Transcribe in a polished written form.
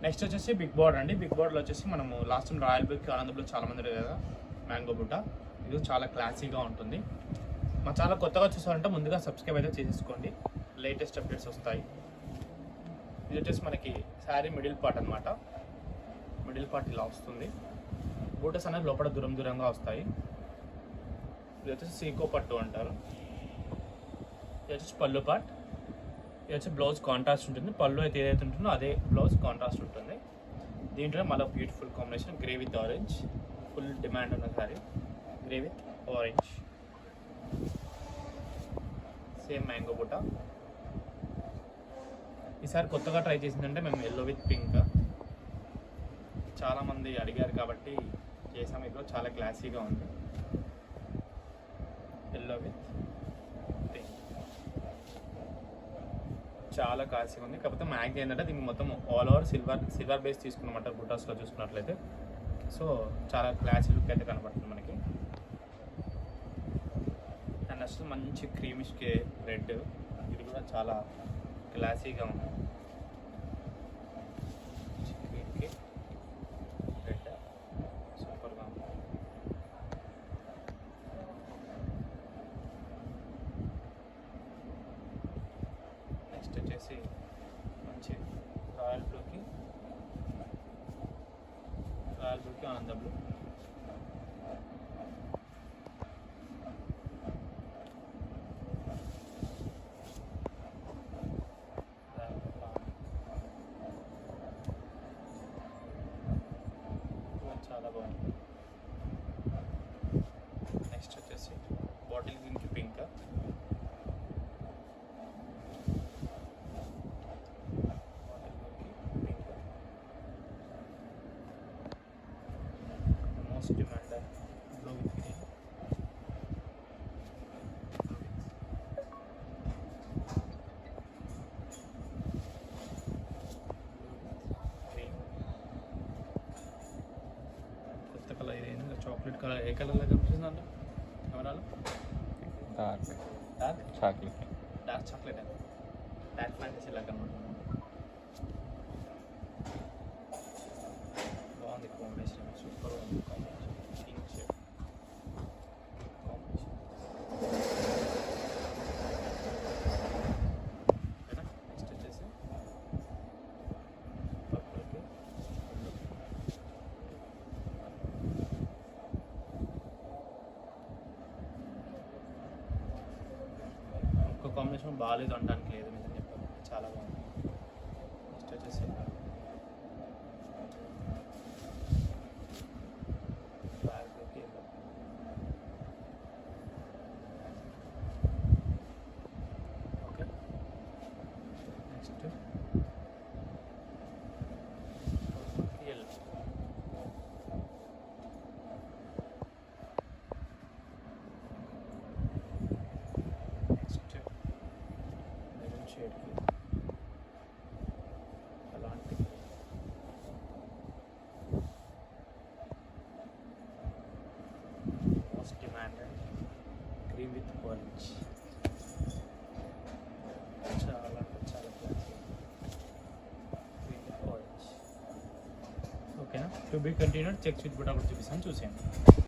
Next వచ్చేసి big board అండి. Big బోర్డ్లో వచ్చేసి మనము లాస్ట్ టైం రాయల్ బ్లూకి ఆనంద్ బ్లూ చాలా మంది కదా మ్యాంగో బుట్ట. ఇది చాలా క్లాసీగా ఉంటుంది. మా ఛానల్ కొత్తగా చూసారంటే ముందుగా సబ్స్క్రైబ్ అయితే చేసేసుకోండి, లేటెస్ట్ అప్డేట్స్ వస్తాయి. ఇది వచ్చేసి మనకి శారీ మిడిల్ పార్ట్ అనమాట. మిడిల్ పార్ట్ ఇలా వస్తుంది. బూటస్ అనేది లోపల దూరంగా వస్తాయి. ఇది వచ్చేసి సీకో పట్టు అంటారు. ఇది వచ్చేసి పళ్ళు పార్ట్. ఇది వచ్చి బ్లౌజ్ కాంట్రాస్ట్ ఉంటుంది. పళ్ళు అయితే ఏదైతే ఉంటుందో అదే బ్లౌజ్ కాంట్రాస్ట్ ఉంటుంది. దీంట్లో మళ్ళీ beautiful combination grey with orange, full demand ఉన్న sari grey with orange. Same mango బుట్ట. ఈసారి కొత్తగా ట్రై చేసిందంటే మేము ఎల్లో విత్ పింక్. చాలామంది అడిగారు కాబట్టి చేసాము. ఇప్పుడు చాలా క్లాసీగా ఉంది. ఎల్లో విత్ పింక్ చాలా క్లాసీగా ఉంది. కాకపోతే మ్యాగ్ ఏంటంటే దీనికి మొత్తం ఆల్ ఓవర్ సిల్వర్ బేస్ తీసుకున్నమాట బుటాస్లో చూసుకున్నట్లయితే. సో చాలా క్లాసీ లుక్ అయితే కనబడుతుంది మనకి. అండ్ అసలు మంచి క్రీమిష్ రెడ్, ఇది కూడా చాలా క్లాసీగా ఉంది. రెడ్ సూపర్గా ఉంది. నెక్స్ట్ వచ్చేసి మంచి రాయల్ బ్లూకి ఆనంద బ్లూ. చాలా బాగుంది. నెక్స్ట్ వచ్చేసి బాటిల్ గ్రీన్కి pink. Most demand blue with green. కొత్త కలర్ ఇది చాక్లెట్ కలర్. ఏ కలర్లో కనిపిస్తుంది అంటే కెమెరాలో? Dark chocolate. డార్క్ చాక్లెట్ అండి. డార్క్ ఫ్యాంటసీ ఇలా కనబడుతుంది. బాగుంది కాంబినేషన్, సూపర్ ఉంది కాంబినేషన్. Pink shade combination. ఓకేనా? నెక్స్ట్ వచ్చేసి పర్పుల్కి ఒక్క కాంబినేషన్ బాగాలేదు అనడానికి లేదు, నిజం చెప్పాలి, చాలా బాగుంది. నెక్స్ట్ వచ్చేసి okay. Next yellow. Next maroon షేడ్కి అలాంటి most demanded cream with orange. చాలా క్లాసీ క్రీమ్ విత్ ఆరెంజ్. ఓకేనా? To be continued. Checks with బుటా కూడా చూపిస్తాను, చూసేయండి.